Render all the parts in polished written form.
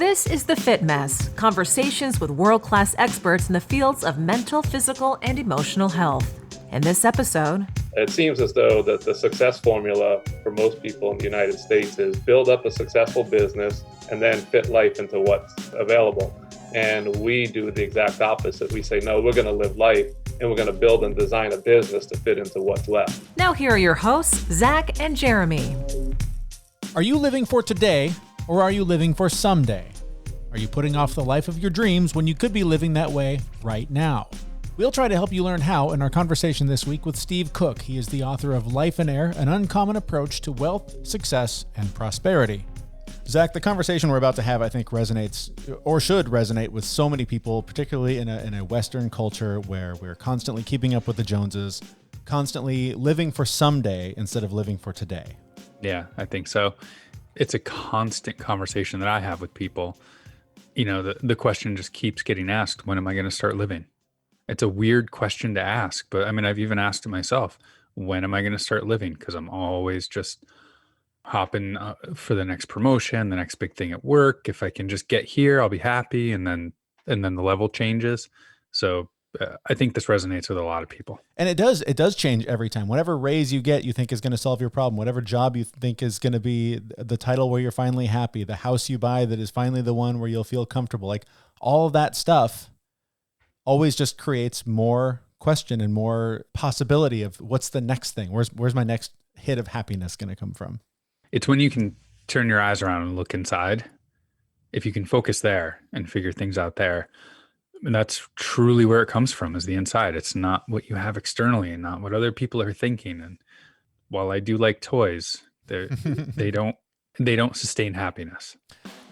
This is The Fit Mess, conversations with world-class experts in the fields of mental, physical, and emotional health. In this episode, it seems as though that the success formula for most people in the United States is build up a successful business and then fit life into what's available. And we do the exact opposite. We say, no, we're going to live life and we're going to build and design a business to fit into what's left. Now here are your hosts, Zach and Jeremy. Are you living for today or are you living for someday? Are you putting off the life of your dreams when you could be living that way right now? We'll try to help you learn how in our conversation this week with Steve Cook. He is the author of Lifeonaire, an uncommon approach to wealth, success, and prosperity. Zach, the conversation we're about to have, I think, resonates or should resonate with so many people, particularly in a Western culture where we're constantly keeping up with the Joneses, constantly living for someday instead of living for today. Yeah, I think so. It's a constant conversation that I have with people. You know, the question just keeps getting asked, when am I going to start living? It's a weird question to ask, but I mean, I've even asked it myself. When am I going to start living? Because I'm always just hopping for the next promotion, the next big thing at work. If I can just get here, I'll be happy. And then the level changes. So I think this resonates with a lot of people. And it does change every time. Whatever raise you get, you think is going to solve your problem. Whatever job you think is going to be the title where you're finally happy, the house you buy that is finally the one where you'll feel comfortable. Like all of that stuff always just creates more question and more possibility of what's the next thing? Where's my next hit of happiness going to come from? It's when you can turn your eyes around and look inside. If you can focus there and figure things out there, and that's truly where it comes from, is the inside. It's not what you have externally and not what other people are thinking. And while I do like toys, they don't sustain happiness.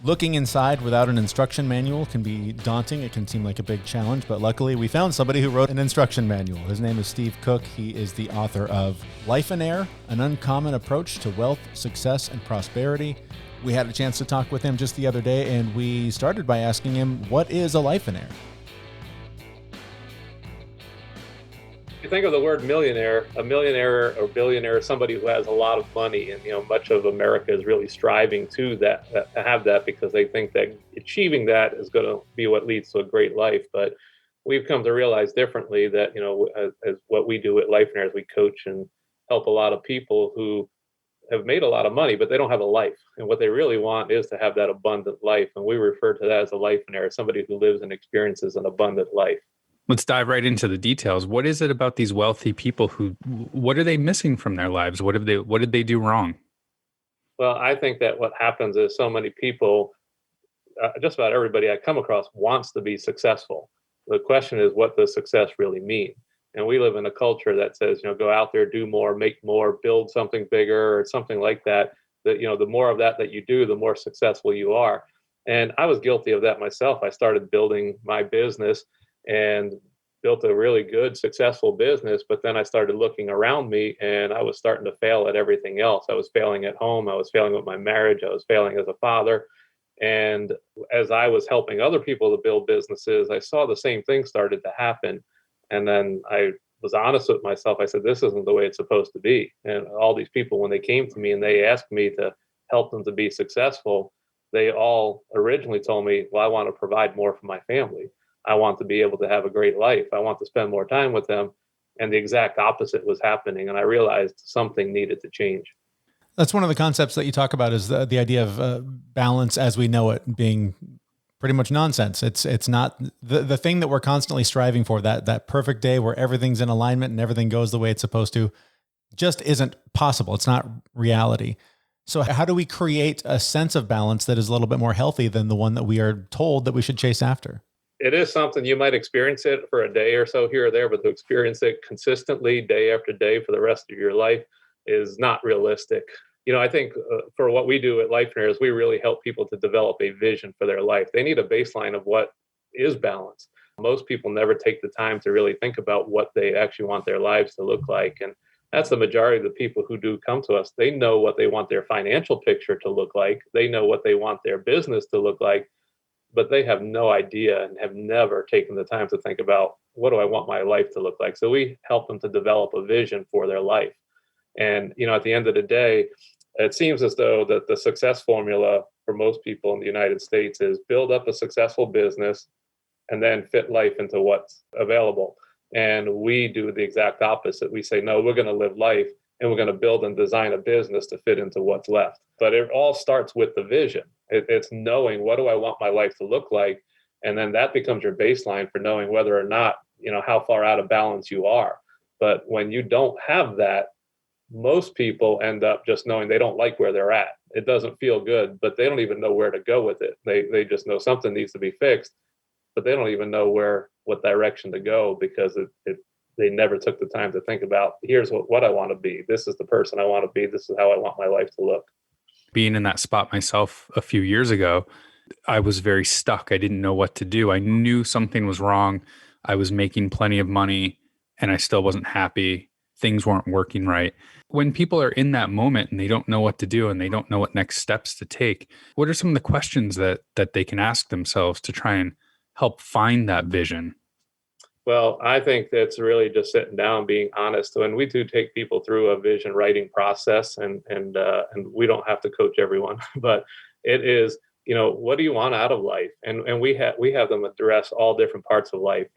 Looking inside without an instruction manual can be daunting. It can seem like a big challenge, but luckily we found somebody who wrote an instruction manual. His name is Steve Cook. He is the author of Lifeonaire, an uncommon approach to wealth, success, and prosperity. We had a chance to talk with him just the other day, and we started by asking him, what is a Lifeonaire? If you think of the word millionaire, a millionaire or billionaire is somebody who has a lot of money, and much of America is really striving to have that because they think that achieving that is going to be what leads to a great life. But we've come to realize differently that as what we do at Lifeonaire is we coach and help a lot of people who have made a lot of money, but they don't have a life. And what they really want is to have that abundant life. And we refer to that as a Lifeonaire, somebody who lives and experiences an abundant life. Let's dive right into the details. What is it about these wealthy people what are they missing from their lives? What did they do wrong? Well, I think that what happens is so many people, just about everybody I come across wants to be successful. The question is, what does success really mean? And we live in a culture that says, go out there, do more, make more, build something bigger or something like that. That, the more of that you do, the more successful you are. And I was guilty of that myself. I started building my business and built a really good, successful business. But then I started looking around me and I was starting to fail at everything else. I was failing at home. I was failing with my marriage. I was failing as a father. And as I was helping other people to build businesses, I saw the same thing started to happen. And then I was honest with myself. I said, this isn't the way it's supposed to be. And all these people, when they came to me and they asked me to help them to be successful, they all originally told me, well, I want to provide more for my family. I want to be able to have a great life. I want to spend more time with them. And the exact opposite was happening. And I realized something needed to change. That's one of the concepts that you talk about, is the idea of balance as we know it being pretty much nonsense. It's not the thing that we're constantly striving for, that perfect day where everything's in alignment and everything goes the way it's supposed to, just isn't possible. It's not reality. So how do we create a sense of balance that is a little bit more healthy than the one that we are told that we should chase after? It is something you might experience it for a day or so here or there, but to experience it consistently day after day for the rest of your life is not realistic. I think for what we do at Lifeonaire is we really help people to develop a vision for their life. They need a baseline of what is balance. Most people never take the time to really think about what they actually want their lives to look like. And that's the majority of the people who do come to us. They know what they want their financial picture to look like. They know what they want their business to look like, but they have no idea and have never taken the time to think about, what do I want my life to look like? So we help them to develop a vision for their life. And, at the end of the day, It seems as though that the success formula for most people in the United States is build up a successful business and then fit life into what's available. And we do the exact opposite. We say, no, we're going to live life and we're going to build and design a business to fit into what's left. But it all starts with the vision. It's knowing, what do I want my life to look like? And then that becomes your baseline for knowing whether or not, how far out of balance you are. But when you don't have that, most people end up just knowing they don't like where they're at. It doesn't feel good, but they don't even know where to go with it. They just know something needs to be fixed, but they don't even know what direction to go, because they never took the time to think about, here's what I want to be. This is the person I want to be. This is how I want my life to look. Being in that spot myself a few years ago, I was very stuck. I didn't know what to do. I knew something was wrong. I was making plenty of money and I still wasn't happy. Things weren't working right. When people are in that moment and they don't know what to do and they don't know what next steps to take, what are some of the questions that they can ask themselves to try and help find that vision? Well, I think that's really just sitting down, being honest. And we do take people through a vision writing process, and we don't have to coach everyone, but it is, what do you want out of life? And we have them address all different parts of life.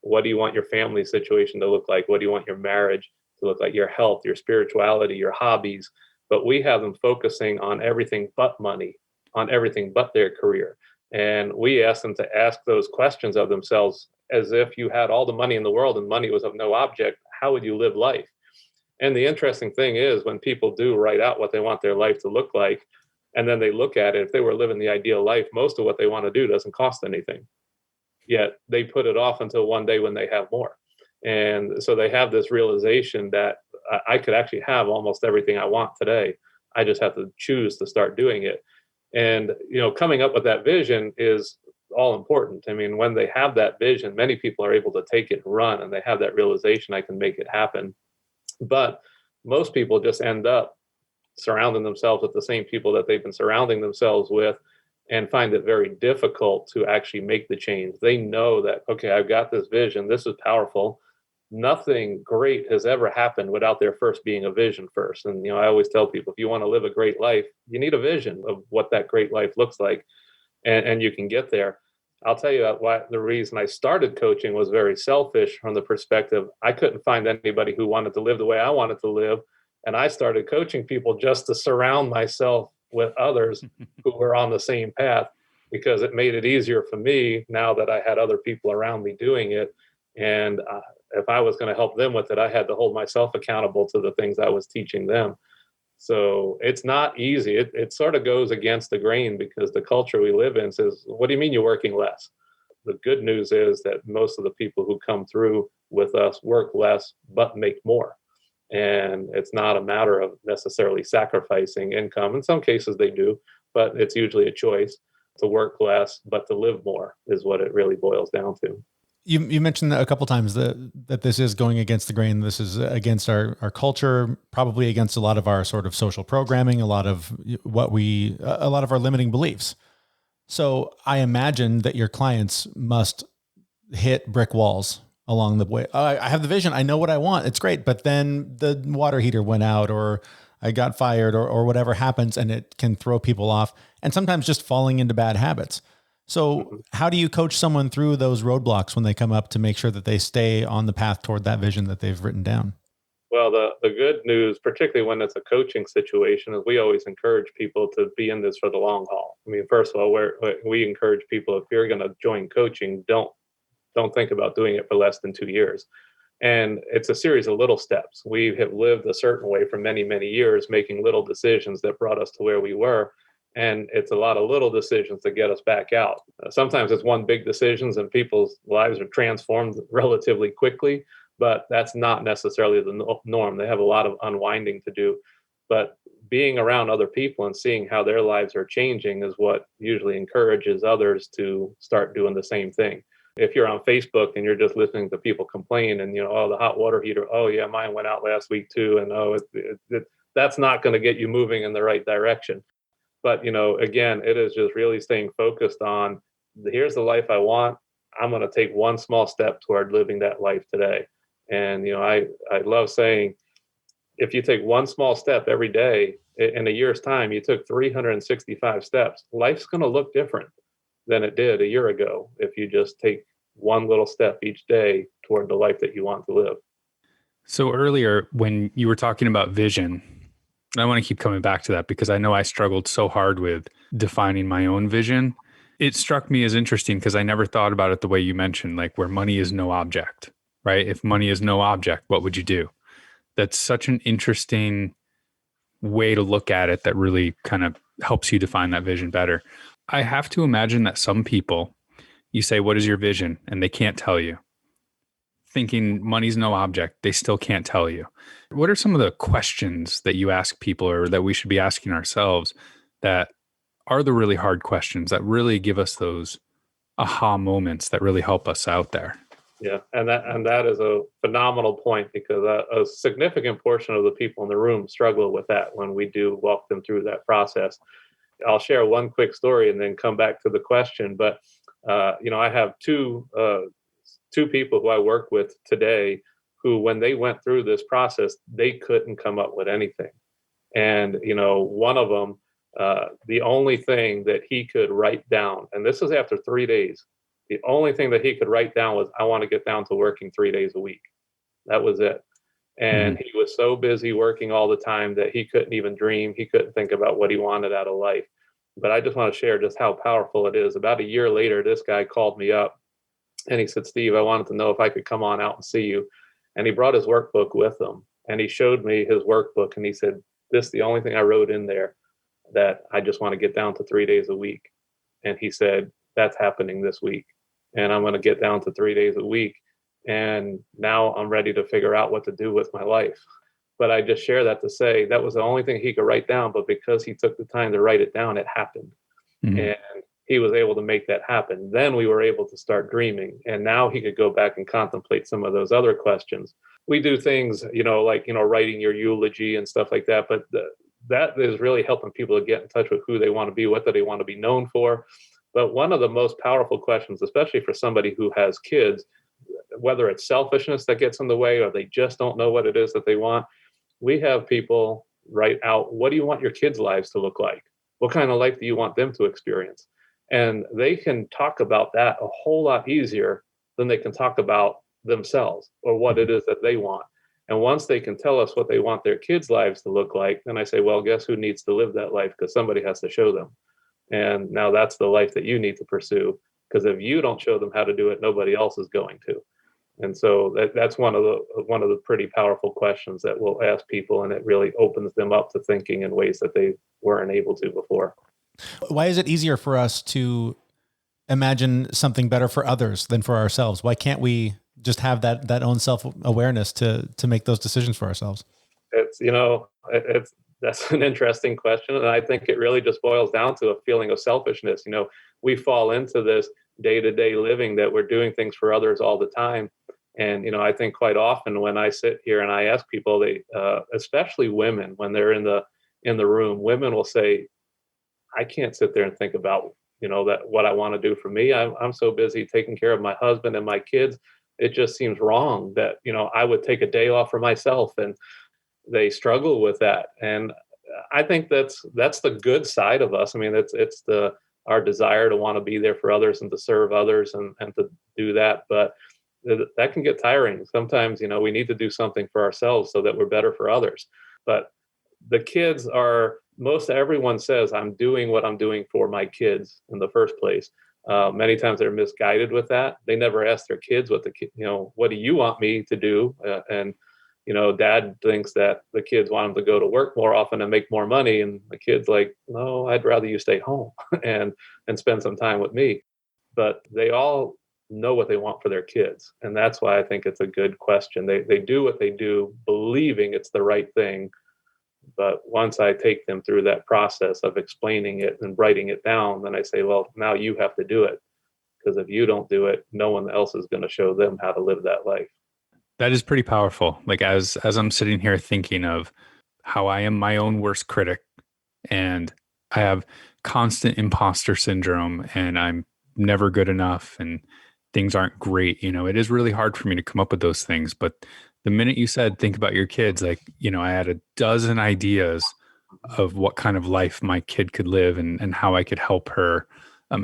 What do you want your family situation to look like? What do you want your marriage to look like? Your health, your spirituality, your hobbies. But we have them focusing on everything but money, on everything but their career. And we ask them to ask those questions of themselves as if you had all the money in the world and money was of no object. How would you live life? And the interesting thing is, when people do write out what they want their life to look like, and then they look at it, if they were living the ideal life, most of what they want to do doesn't cost anything. Yet they put it off until one day when they have more. And so they have this realization that I could actually have almost everything I want today. I just have to choose to start doing it. And, coming up with that vision is all important. I mean, when they have that vision, many people are able to take it and run, and they have that realization, I can make it happen. But most people just end up surrounding themselves with the same people that they've been surrounding themselves with, and find it very difficult to actually make the change. They know that, okay, I've got this vision. This is powerful. Nothing great has ever happened without there first being a vision first. And, I always tell people, if you want to live a great life, you need a vision of what that great life looks like, and you can get there. I'll tell you why the reason I started coaching was very selfish, from the perspective, I couldn't find anybody who wanted to live the way I wanted to live. And I started coaching people just to surround myself with others who were on the same path, because it made it easier for me now that I had other people around me doing it. And if I was going to help them with it, I had to hold myself accountable to the things I was teaching them. So it's not easy. It sort of goes against the grain, because the culture we live in says, what do you mean you're working less? The good news is that most of the people who come through with us work less, but make more. And it's not a matter of necessarily sacrificing income. In some cases they do, but it's usually a choice to work less, but to live more is what it really boils down to. You mentioned a couple times that this is going against the grain. This is against our culture, probably against a lot of our sort of social programming, a lot of our limiting beliefs. So I imagine that your clients must hit brick walls along the way. I have the vision. I know what I want. It's great. But then the water heater went out, or I got fired, or whatever happens, and it can throw people off, and sometimes just falling into bad habits. So how do you coach someone through those roadblocks when they come up to make sure that they stay on the path toward that vision that they've written down? Well, the good news, particularly when it's a coaching situation, is we always encourage people to be in this for the long haul. I mean, first of all, we encourage people, if you're going to join coaching, don't think about doing it for less than 2 years. And it's a series of little steps. We have lived a certain way for many, many years, making little decisions that brought us to where we were. And it's a lot of little decisions to get us back out. Sometimes it's one big decisions and people's lives are transformed relatively quickly, but that's not necessarily the norm. They have a lot of unwinding to do. But being around other people and seeing how their lives are changing is what usually encourages others to start doing the same thing. If you're on Facebook and you're just listening to people complain and, oh, the hot water heater, oh yeah, mine went out last week too. And that's not going to get you moving in the right direction. But, again, it is just really staying focused on, here's the life I want. I'm going to take one small step toward living that life today. And, I love saying, if you take one small step every day in a year's time, you took 365 steps. Life's going to look different than it did a year ago if you just take one little step each day toward the life that you want to live. So earlier when you were talking about vision, and I want to keep coming back to that because I know I struggled so hard with defining my own vision. It struck me as interesting because I never thought about it the way you mentioned, like where money is no object, right? If money is no object, what would you do? That's such an interesting way to look at it that really kind of helps you define that vision better. I have to imagine that some people, you say, what is your vision? And they can't tell you. Thinking money's no object, they still can't tell you. What are some of the questions that you ask people or that we should be asking ourselves that are the really hard questions that really give us those aha moments that really help us out there? Yeah, and that is a phenomenal point because a significant portion of the people in the room struggle with that when we do walk them through that process. I'll share one quick story and then come back to the question. But I have two people who I work with today who, when they went through this process, they couldn't come up with anything. And one of them, the only thing that he could write down, and this is after 3 days. The only thing that he could write down was, I want to get down to working 3 days a week. That was it. And he was so busy working all the time that he couldn't even dream. He couldn't think about what he wanted out of life. But I just want to share just how powerful it is. About a year later, this guy called me up and he said, Steve, I wanted to know if I could come on out and see you. And he brought his workbook with him and he showed me his workbook. And he said, this is the only thing I wrote in there, that I just want to get down to 3 days a week. And he said, that's happening this week. And I'm going to get down to 3 days a week. And now I'm ready to figure out what to do with my life. But I just share that to say that was the only thing he could write down. But because he took the time to write it down, it happened. And he was able to make that happen. Then we were able to start dreaming. And now he could go back and contemplate some of those other questions. We do things, like writing your eulogy and stuff like that. But that is really helping people to get in touch with who they want to be, what do they want to be known for. But one of the most powerful questions, especially for somebody who has kids, whether it's selfishness that gets in the way or they just don't know what it is that they want, we have people write out, what do you want your kids' lives to look like? What kind of life do you want them to experience? And they can talk about that a whole lot easier than they can talk about themselves or what it is that they want. And once they can tell us what they want their kids' lives to look like, then I say, well, guess who needs to live that life? Because somebody has to show them. And now that's the life that you need to pursue, because if you don't show them how to do it, nobody else is going to. And so that's one of the pretty powerful questions that we'll ask people, and it really opens them up to thinking in ways that they weren't able to before. Why is it easier for us to imagine something better for others than for ourselves? Why can't we just have that own self-awareness to make those decisions for ourselves? That's an interesting question. And I think it really just boils down to a feeling of selfishness. We fall into this day-to-day living that we're doing things for others all the time. And, I think quite often when I sit here and I ask people, they, especially women, when they're in the room, women will say, I can't sit there and think about, that what I want to do for me. I'm so busy taking care of my husband and my kids. It just seems wrong that, I would take a day off for myself, and they struggle with that. And I think that's the good side of us. I mean, it's our desire to want to be there for others and to serve others and to do that. But that can get tiring. Sometimes, we need to do something for ourselves so that we're better for others. But the kids most everyone says, I'm doing what I'm doing for my kids in the first place. Many times they're misguided with that. They never ask their kids what do you want me to do? And dad thinks that the kids want him to go to work more often and make more money. And the kid's like, no, I'd rather you stay home and spend some time with me. But they all know what they want for their kids. And that's why I think it's a good question. They do what they do, believing it's the right thing. But once I take them through that process of explaining it and writing it down, then I say, well, now you have to do it. Because if you don't do it, no one else is going to show them how to live that life. That is pretty powerful. Like as I'm sitting here thinking of how I am my own worst critic and I have constant imposter syndrome and I'm never good enough and things aren't great. It is really hard for me to come up with those things. But the minute you said, think about your kids, like, I had a dozen ideas of what kind of life my kid could live and how I could help her,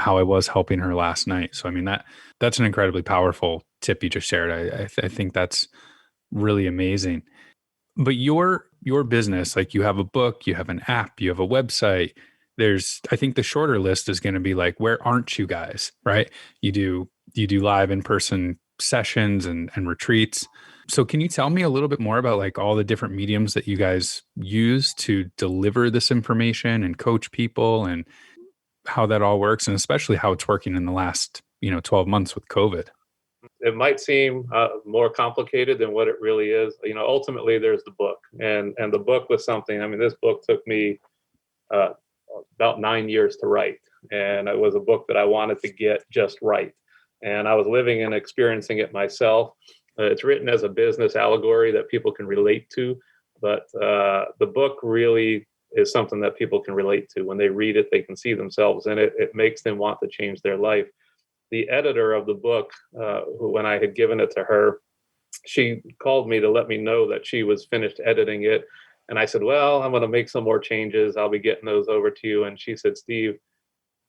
how I was helping her last night. So, I mean, that's an incredibly powerful tip you just shared. I think that's really amazing. But your business, like you have a book, you have an app, you have a website. I think the shorter list is going to be like, where aren't you guys? Right? You do live in-person sessions and retreats. So can you tell me a little bit more about like all the different mediums that you guys use to deliver this information and coach people and how that all works, and especially how it's working in the last, 12 months with COVID? It might seem more complicated than what it really is. Ultimately there's the book, and the book was something. I mean, this book took me about 9 years to write, and it was a book that I wanted to get just right. And I was living and experiencing it myself. It's written as a business allegory that people can relate to, but the book really is something that people can relate to. When they read it, they can see themselves in it. It makes them want to change their life. The editor of the book, when I had given it to her, she called me to let me know that she was finished editing it. And I said, well, I'm going to make some more changes. I'll be getting those over to you. And she said, Steve,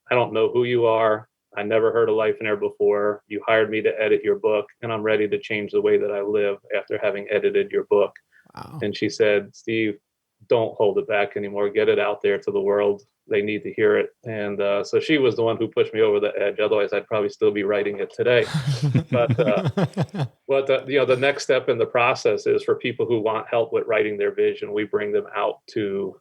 I don't know who you are. I never heard of Lifeonaire before. You hired me to edit your book, and I'm ready to change the way that I live after having edited your book. Wow. And she said, Steve, don't hold it back anymore. Get it out there to the world. They need to hear it. And so she was the one who pushed me over the edge. Otherwise, I'd probably still be writing it today. But the next step in the process is for people who want help with writing their vision. We bring them out to,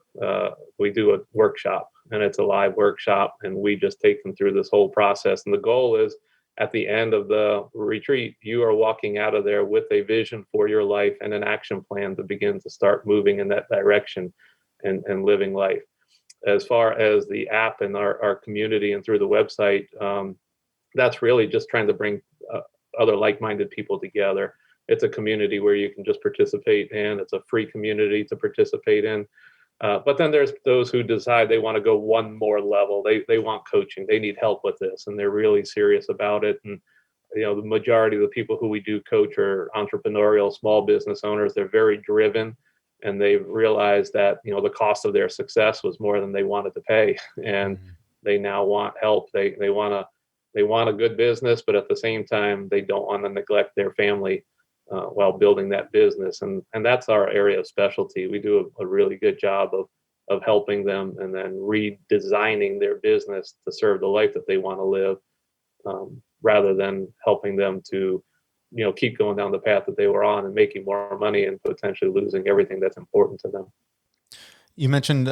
we do a workshop, and it's a live workshop, and we just take them through this whole process. And the goal is, at the end of the retreat, you are walking out of there with a vision for your life and an action plan to begin to start moving in that direction and living life. As far as the app and our community and through the website, that's really just trying to bring other like-minded people together. It's a community where you can just participate in. It's a free community to participate in. But then there's those who decide they want to go one more level. They want coaching. They need help with this, and they're really serious about it. And the majority of the people who we do coach are entrepreneurial, small business owners. They're very driven, and they've realized that the cost of their success was more than they wanted to pay, and they now want help. They want a good business, but at the same time, they don't want to neglect their family while building that business. And that's our area of specialty. We do a really good job of helping them and then redesigning their business to serve the life that they want to live, rather than helping them to, keep going down the path that they were on and making more money and potentially losing everything that's important to them. You mentioned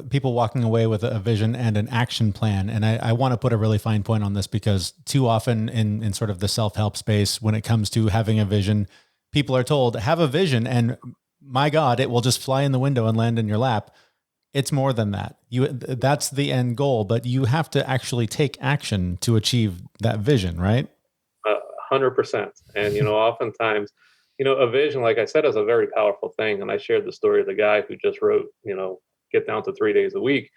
people walking away with a vision and an action plan. And I want to put a really fine point on this, because too often in sort of the self-help space, when it comes to having a vision, people are told, have a vision and my God, it will just fly in the window and land in your lap. It's more than that. That's the end goal, but you have to actually take action to achieve that vision, right? 100%. And, oftentimes, a vision, like I said, is a very powerful thing. And I shared the story of the guy who just wrote, get down to 3 days a week.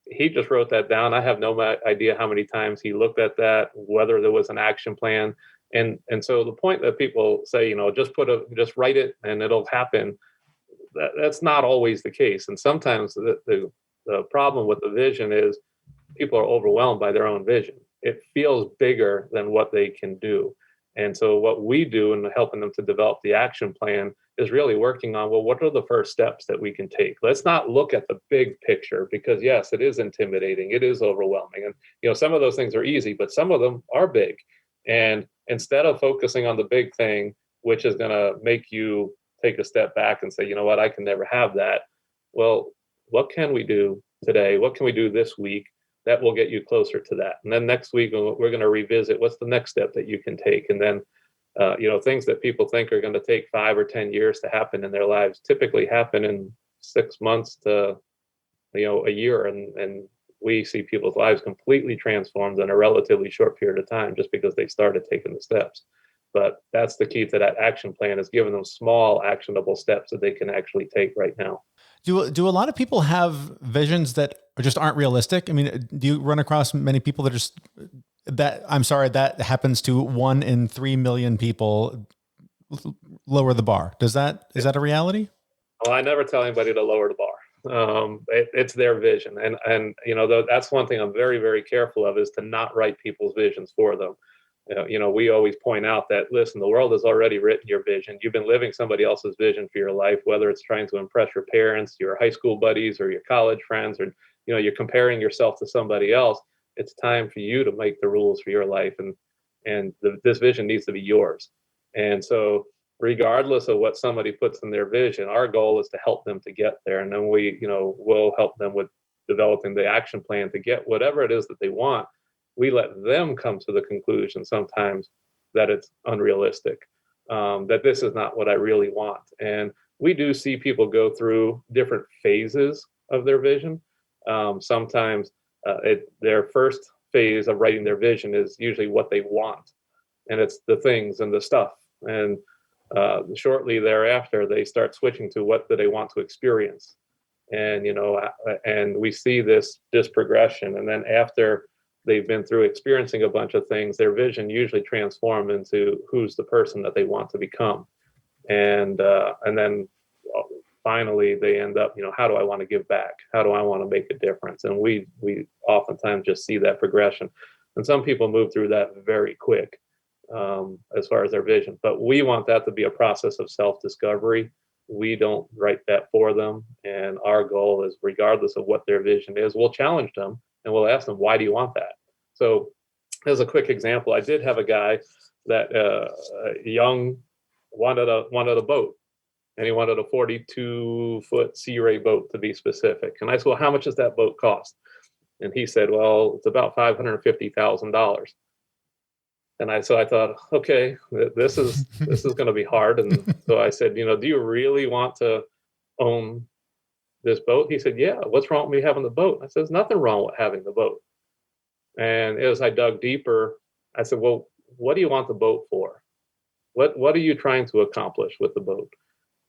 He just wrote that down. I have no idea how many times he looked at that, whether there was an action plan. And so the point that people say, just write it and it'll happen. That's not always the case. And sometimes the problem with the vision is people are overwhelmed by their own vision. It feels bigger than what they can do. And so what we do in helping them to develop the action plan is really working on, well, what are the first steps that we can take? Let's not look at the big picture, because yes, it is intimidating. It is overwhelming. And, some of those things are easy, but some of them are big. And instead of focusing on the big thing, which is going to make you take a step back and say, you know what, I can never have that. Well, what can we do today? What can we do this week that will get you closer to that? And then next week, we're going to revisit what's the next step that you can take. And then, things that people think are going to take 5 or 10 years to happen in their lives typically happen in 6 months to, a year. And we see people's lives completely transformed in a relatively short period of time just because they started taking the steps. But that's the key to that action plan, is giving them small actionable steps that they can actually take right now. Do a lot of people have visions that just aren't realistic? I mean, do you run across many people that happens to 1 in 3 million people lower the bar? Is that a reality? Well, I never tell anybody to lower the bar. It's their vision. And that's one thing I'm very, very careful of, is to not write people's visions for them. We always point out that, listen, the world has already written your vision. You've been living somebody else's vision for your life, whether it's trying to impress your parents, your high school buddies, or your college friends, or, you're comparing yourself to somebody else. It's time for you to make the rules for your life. And this vision needs to be yours. And so regardless of what somebody puts in their vision, our goal is to help them to get there. And then we'll help them with developing the action plan to get whatever it is that they want. We let them come to the conclusion sometimes that it's unrealistic, that this is not what I really want. And we do see people go through different phases of their vision. Sometimes their first phase of writing their vision is usually what they want. And it's the things and the stuff. And shortly thereafter, they start switching to what do they want to experience. And, and we see this progression. And then after they've been through experiencing a bunch of things, their vision usually transforms into who's the person that they want to become. And then finally they end up, how do I want to give back? How do I want to make a difference? And we oftentimes just see that progression. And some people move through that very quick as far as their vision. But we want that to be a process of self-discovery. We don't write that for them. And our goal is, regardless of what their vision is, we'll challenge them and we'll ask them, why do you want that? So as a quick example, I did have a guy that young wanted a boat. And he wanted a 42-foot Sea Ray boat, to be specific. And I said, well, how much does that boat cost? And he said, well, it's about $550,000. And so I thought, okay, this is going to be hard. And so I said, do you really want to own this boat? He said, yeah. What's wrong with me having the boat? I said, there's nothing wrong with having the boat. And as I dug deeper, I said, well, what do you want the boat for? What are you trying to accomplish with the boat?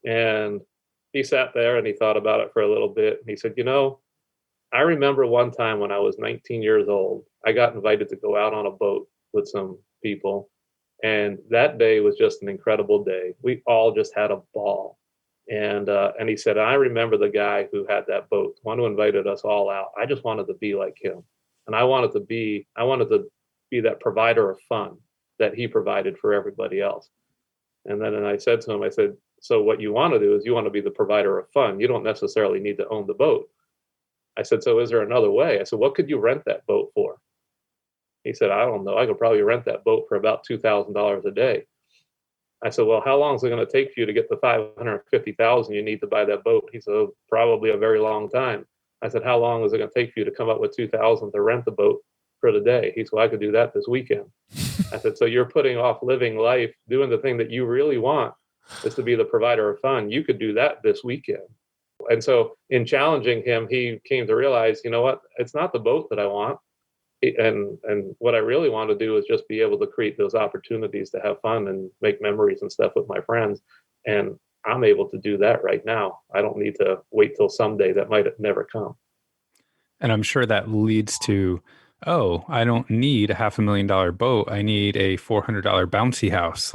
And he sat there and he thought about it for a little bit. And he said, I remember one time when I was 19 years old, I got invited to go out on a boat with some people. And that day was just an incredible day. We all just had a ball. And he said, I remember the guy who had that boat, one who invited us all out. I just wanted to be like him. And I wanted to be that provider of fun that he provided for everybody else. And then I said to him, I said, so what you want to do is you want to be the provider of fun. You don't necessarily need to own the boat. I said, so is there another way? I said, what could you rent that boat for? He said, I don't know. I could probably rent that boat for about $2,000 a day. I said, well, how long is it going to take for you to get the $550,000 you need to buy that boat? He said, oh, probably a very long time. I said, how long is it going to take for you to come up with $2,000 to rent the boat for the day? He said, well, I could do that this weekend. I said, so you're putting off living life, doing the thing that you really want is to be the provider of fun. You could do that this weekend. And so in challenging him, he came to realize, you know what, it's not the boat that I want. And what I really want to do is just be able to create those opportunities to have fun and make memories and stuff with my friends. And I'm able to do that right now. I don't need to wait till someday that might never come. And I'm sure that leads to, oh, I don't need a $500,000 boat. I need a $400 bouncy house,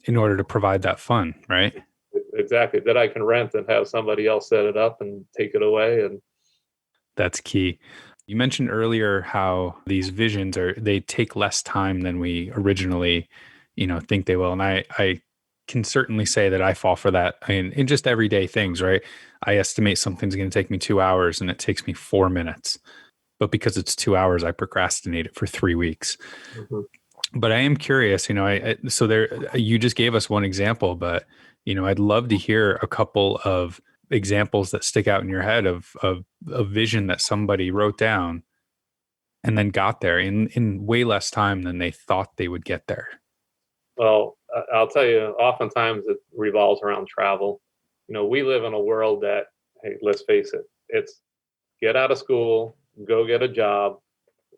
in order to provide that fun, right? Exactly. That I can rent and have somebody else set it up and take it away. And that's key. You mentioned earlier how these visions they take less time than we originally, think they will. And I can certainly say that I fall for that in just everyday things, right? I estimate something's going to take me 2 hours and it takes me 4 minutes. But because it's 2 hours, I procrastinate it for 3 weeks. Mm-hmm. But I am curious, so there, you just gave us one example, but, I'd love to hear a couple of examples that stick out in your head of a vision that somebody wrote down and then got there in way less time than they thought they would get there. Well, I'll tell you, oftentimes it revolves around travel. We live in a world that, hey, let's face it, it's get out of school, go get a job,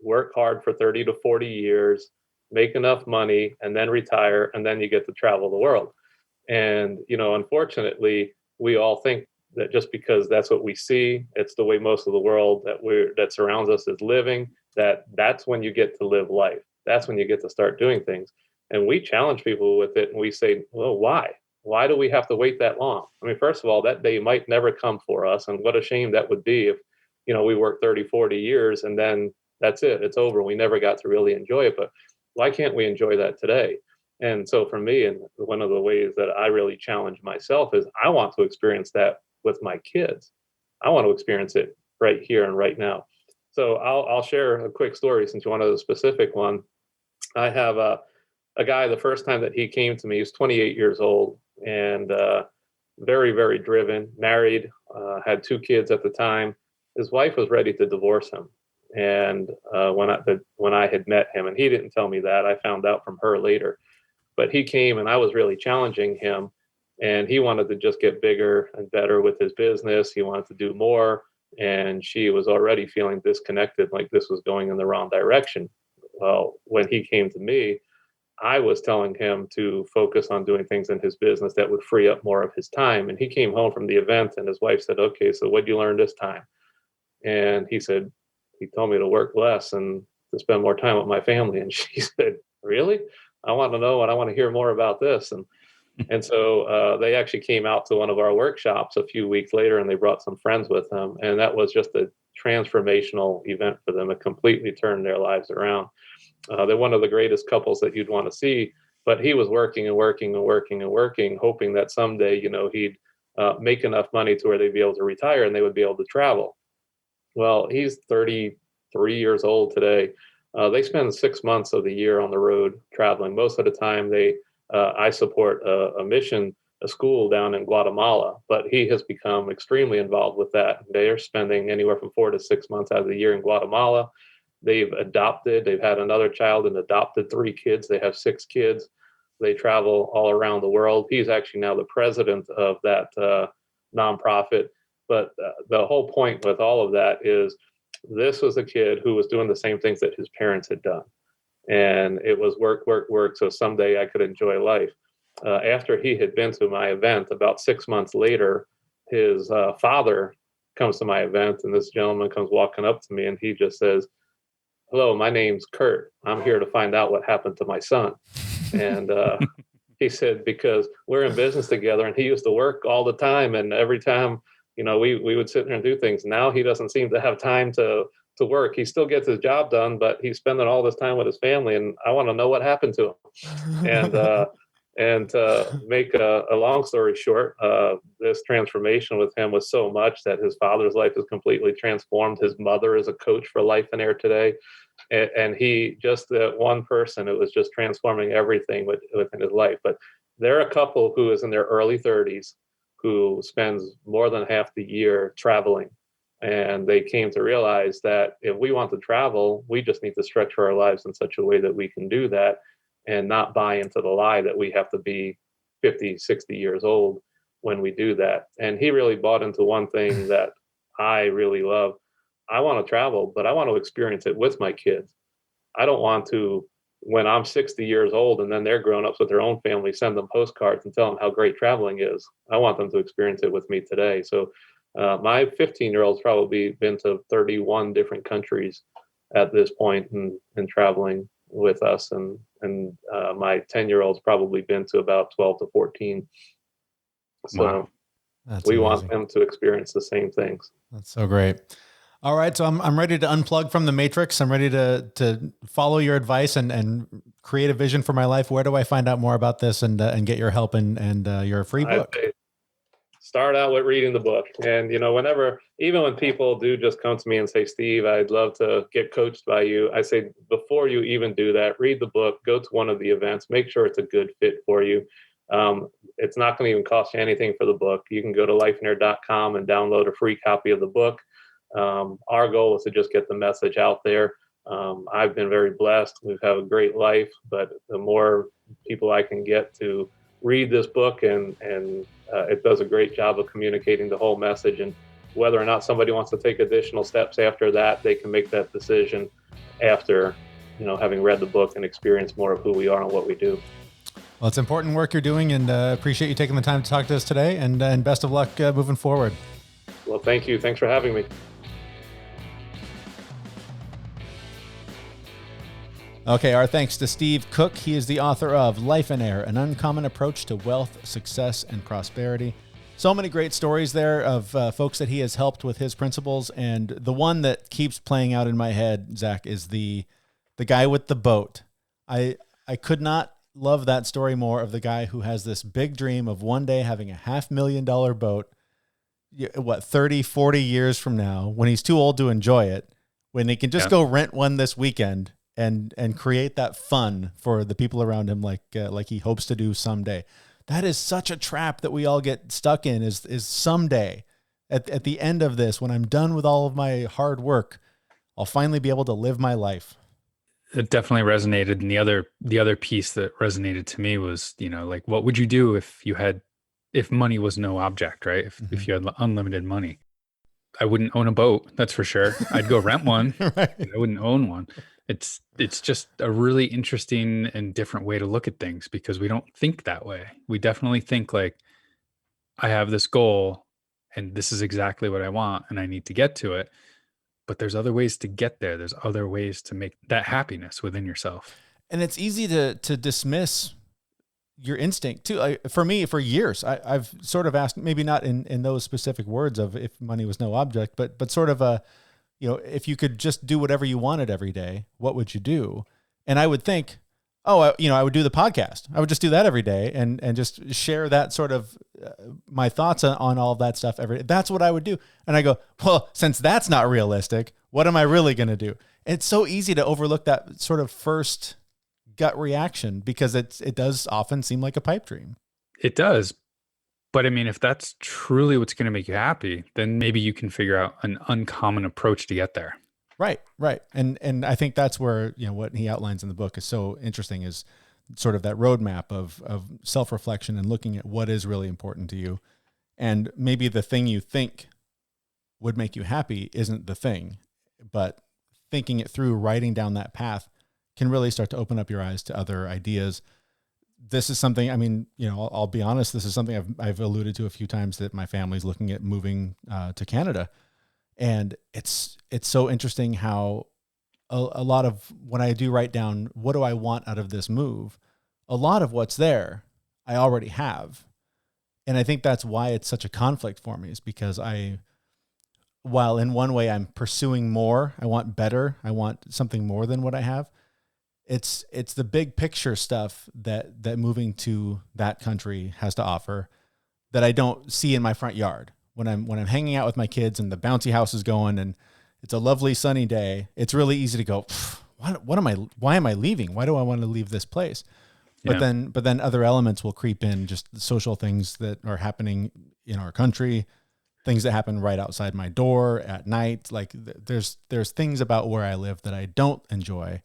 work hard for 30 to 40 years, make enough money, and then retire, and then you get to travel the world. And, unfortunately, we all think that just because that's what we see, it's the way most of the world that surrounds us is living, that's when you get to live life. That's when you get to start doing things. And we challenge people with it, and we say, well, why? why do we have to wait that long? I mean, first of all, that day might never come for us. And what a shame that would be if, we worked 30, 40 years and then that's it. It's over. We never got to really enjoy it. But why can't we enjoy that today? And so for me, and one of the ways that I really challenge myself is I want to experience that with my kids. I want to experience it right here and right now. So I'll share a quick story since you wanted a specific one. I have a guy, the first time that he came to me, he was 28 years old and very, very driven, married, had 2 kids at the time. His wife was ready to divorce him. And when I had met him, and he didn't tell me that, I found out from her later. But he came and I was really challenging him, and he wanted to just get bigger and better with his business. He wanted to do more, and she was already feeling disconnected, like this was going in the wrong direction. Well, when he came to me, I was telling him to focus on doing things in his business that would free up more of his time. And he came home from the event and his wife said, okay, so what'd you learn this time? And he said, he told me to work less and to spend more time with my family. And she said, really? I want to know and I want to hear more about this. And so they actually came out to one of our workshops a few weeks later and they brought some friends with them. And that was just a transformational event for them. It completely turned their lives around. They're one of the greatest couples that you'd want to see, but he was working and working and working and working, hoping that someday, he'd make enough money to where they'd be able to retire and they would be able to travel. Well, he's 33 years old today. They spend 6 months of the year on the road traveling. Most of the time I support a school down in Guatemala, but he has become extremely involved with that. They are spending anywhere from 4 to 6 months out of the year in Guatemala. They've had another child and adopted 3 kids. They have 6 kids. They travel all around the world. He's actually now the president of that nonprofit. But the whole point with all of that is this was a kid who was doing the same things that his parents had done. And it was work, work, work. So someday I could enjoy life. After he had been to my event, about 6 months later, his father comes to my event. And this gentleman comes walking up to me and he just says, hello, my name's Kurt. I'm here to find out what happened to my son. And he said, because we're in business together and he used to work all the time. And every time, we would sit there and do things. Now he doesn't seem to have time to work. He still gets his job done, but he's spending all this time with his family. And I want to know what happened to him. And to make a long story short, this transformation with him was so much that his father's life is completely transformed. His mother is a coach for Lifeonaire today. And he just, that one person, it was just transforming everything within his life. But they're a couple who is in their early 30s who spends more than half the year traveling. And they came to realize that if we want to travel, we just need to structure our lives in such a way that we can do that and not buy into the lie that we have to be 50, 60 years old when we do that. And he really bought into one thing that I really love. I want to travel, but I want to experience it with my kids. I don't want to, when I'm 60 years old and then they're grown-ups with their own family, send them postcards and tell them how great traveling is. I want them to experience it with me today. So my 15-year-old's probably been to 31 different countries at this point and traveling with us. And my 10-year-old's probably been to about 12 to 14. So wow. we want them to experience the same things. That's so great. All right. So I'm ready to unplug from the matrix. I'm ready to follow your advice and create a vision for my life. Where do I find out more about this and get your help and your free book? Start out with reading the book. And, even when people do just come to me and say, Steve, I'd love to get coached by you, I say, before you even do that, read the book, go to one of the events, make sure it's a good fit for you. It's not going to even cost you anything for the book. You can go to lifeonaire.com and download a free copy of the book. Our goal is to just get the message out there. I've been very blessed. We've had a great life, but the more people I can get to read this book and it does a great job of communicating the whole message. And whether or not somebody wants to take additional steps after that, they can make that decision after, having read the book and experienced more of who we are and what we do. Well, it's important work you're doing and appreciate you taking the time to talk to us today and best of luck moving forward. Well, thank you. Thanks for having me. Okay, our thanks to Steve Cook. He is the author of Lifeonaire, An Uncommon Approach to Wealth, Success, and Prosperity. So many great stories there of folks that he has helped with his principles. And the one that keeps playing out in my head, Zach, is the guy with the boat. I could not love that story more, of the guy who has this big dream of one day having a $500,000 boat, 30, 40 years from now, when he's too old to enjoy it, when he can just go rent one this weekend and create that fun for the people around him, like he hopes to do someday. That is such a trap that we all get stuck in, is someday at the end of this, when I'm done with all of my hard work, I'll finally be able to live my life. It definitely resonated. And the other piece that resonated to me was, like, what would you do if money was no object, right? If you had unlimited money? I wouldn't own a boat, that's for sure. I'd go rent one. Right. I wouldn't own one. It's just a really interesting and different way to look at things, because we don't think that way. We definitely think like, I have this goal and this is exactly what I want and I need to get to it. But there's other ways to get there. There's other ways to make that happiness within yourself. And it's easy to dismiss your instinct too. For me, for years, I've sort of asked, maybe not in those specific words of if money was no object, but sort of if you could just do whatever you wanted every day, what would you do? And I would think, I would do the podcast. I would just do that every day and just share that sort of my thoughts on all of that stuff every day. That's what I would do. And I go, well, since that's not realistic, what am I really going to do? It's so easy to overlook that sort of first gut reaction, because it does often seem like a pipe dream. It does. But I mean, if that's truly what's going to make you happy, then maybe you can figure out an uncommon approach to get there. Right. And I think that's where, what he outlines in the book is so interesting, is sort of that roadmap of self-reflection and looking at what is really important to you. And maybe the thing you think would make you happy isn't the thing, but thinking it through, writing down that path, can really start to open up your eyes to other ideas. This is something, I'll be honest, this is something I've alluded to a few times, that my family's looking at moving to Canada. And it's so interesting how a lot of, when I do write down, what do I want out of this move? A lot of what's there, I already have. And I think that's why it's such a conflict for me, is because while in one way I'm pursuing more, I want better, I want something more than what I have. It's the big picture stuff that moving to that country has to offer that I don't see in my front yard. When I'm hanging out with my kids and the bouncy house is going and it's a lovely sunny day, it's really easy to go, why am I leaving? Why do I want to leave this place? But then other elements will creep in, just the social things that are happening in our country, things that happen right outside my door at night. Like there's things about where I live that I don't enjoy.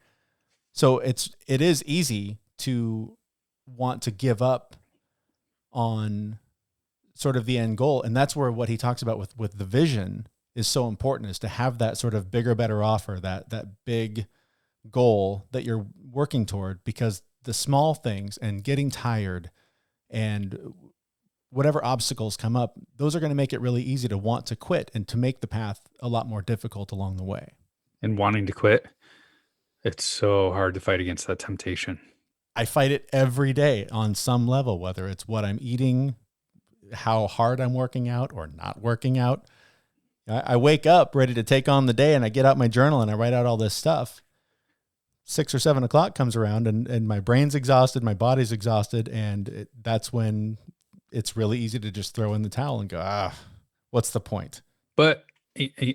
So it is easy to want to give up on sort of the end goal. And that's where what he talks about with the vision is so important, is to have that sort of bigger, better offer, that big goal that you're working toward, because the small things and getting tired and whatever obstacles come up, those are going to make it really easy to want to quit and to make the path a lot more difficult along the way. And wanting to quit, it's so hard to fight against that temptation. I fight it every day on some level, whether it's what I'm eating, how hard I'm working out or not working out. I wake up ready to take on the day and I get out my journal and I write out all this stuff. 6 or 7 o'clock comes around and my brain's exhausted, my body's exhausted. And that's when it's really easy to just throw in the towel and go, what's the point? But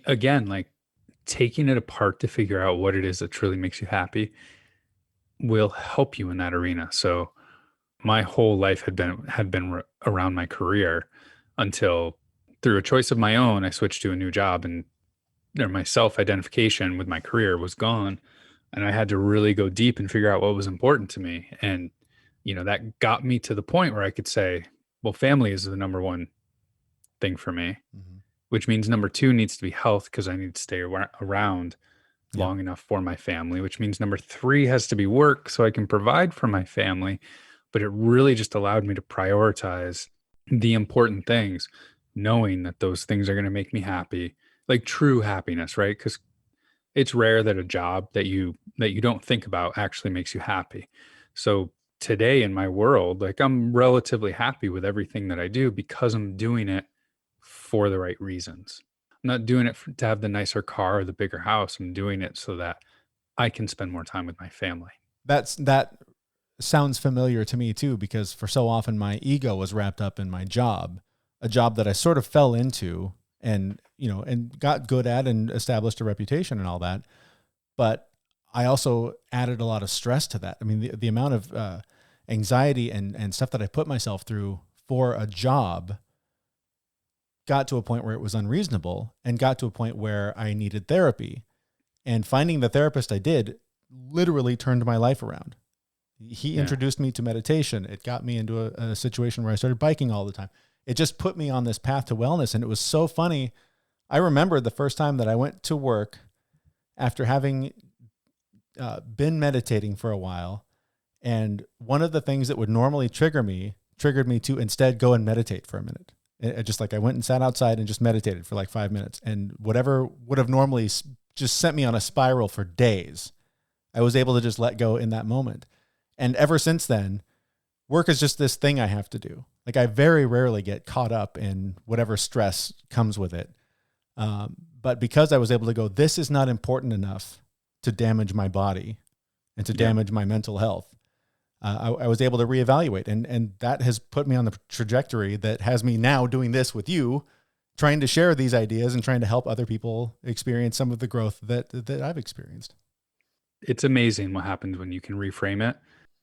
again, like taking it apart to figure out what it is that truly makes you happy will help you in that arena. So my whole life had been around my career until, through a choice of my own, I switched to a new job, and my self-identification with my career was gone. And I had to really go deep and figure out what was important to me. And, that got me to the point where I could say, well, family is the number one thing for me, which means number 2 needs to be health, because I need to stay around long enough for my family, which means number 3 has to be work so I can provide for my family. But it really just allowed me to prioritize the important things, knowing that those things are going to make me happy, like true happiness, right? Because It's rare that a job that you don't think about actually makes you happy. So today in my world, like I'm relatively happy with everything that I do because I'm doing it for the right reasons. I'm not doing it to have the nicer car or the bigger house. I'm doing it so that I can spend more time with my family. That sounds familiar to me too, because for so often my ego was wrapped up in my job, a job that I sort of fell into and, and got good at and established a reputation and all that. But I also added a lot of stress to that. I mean, the amount of anxiety and stuff that I put myself through for a job got to a point where it was unreasonable and got to a point where I needed therapy. And finding the therapist I did literally turned my life around. He introduced me to meditation. It got me into a situation where I started biking all the time. It just put me on this path to wellness. And it was so funny. I remember the first time that I went to work after having been meditating for a while. And one of the things that would normally triggered me to instead go and meditate for a minute. I went and sat outside and just meditated for like 5 minutes, and whatever would have normally just sent me on a spiral for days, I was able to just let go in that moment. And ever since then, work is just this thing I have to do. Like I very rarely get caught up in whatever stress comes with it. But because I was able to go, this is not important enough to damage my body and to damage my mental health. I was able to reevaluate, and that has put me on the trajectory that has me now doing this with you, trying to share these ideas and trying to help other people experience some of the growth that I've experienced. It's amazing what happens when you can reframe it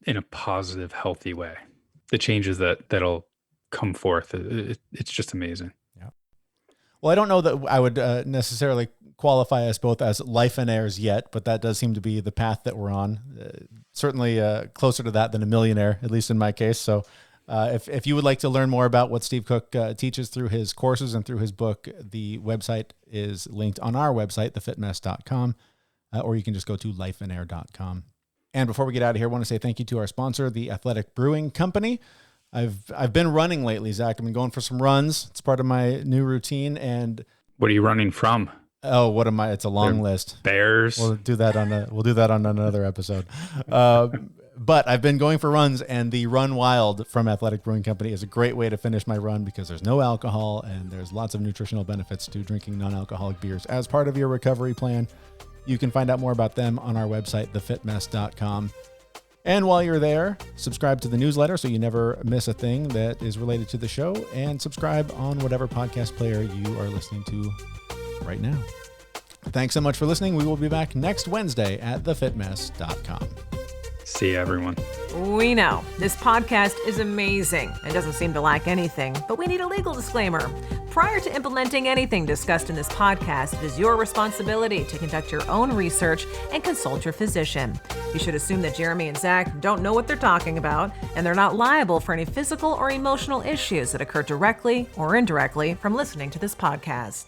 in a positive, healthy way. The changes that'll come forth. It's just amazing. Yeah. Well, I don't know that I would necessarily qualify us both as Lifeonaires yet, but that does seem to be the path that we're on. Certainly closer to that than a millionaire, at least in my case. So if you would like to learn more about what Steve Cook teaches through his courses and through his book, the website is linked on our website, thefitmess.com, or you can just go to lifeonaire.com. And before we get out of here, I want to say thank you to our sponsor, the Athletic Brewing Company. I've been running lately, Zach. I've been going for some runs. It's part of my new routine. And what are you running from? Oh, what am I? It's a long list. Bears. We'll do that on another episode. But I've been going for runs, and the Run Wild from Athletic Brewing Company is a great way to finish my run because there's no alcohol and there's lots of nutritional benefits to drinking non-alcoholic beers as part of your recovery plan. You can find out more about them on our website, thefitmess.com. And while you're there, subscribe to the newsletter so you never miss a thing that is related to the show, and subscribe on whatever podcast player you are listening to right now. Thanks so much for listening. We will be back next Wednesday at thefitmess.com. See you, everyone. We know this podcast is amazing and doesn't seem to lack anything, but we need a legal disclaimer. Prior to implementing anything discussed in this podcast, it is your responsibility to conduct your own research and consult your physician. You should assume that Jeremy and Zach don't know what they're talking about, and they're not liable for any physical or emotional issues that occur directly or indirectly from listening to this podcast.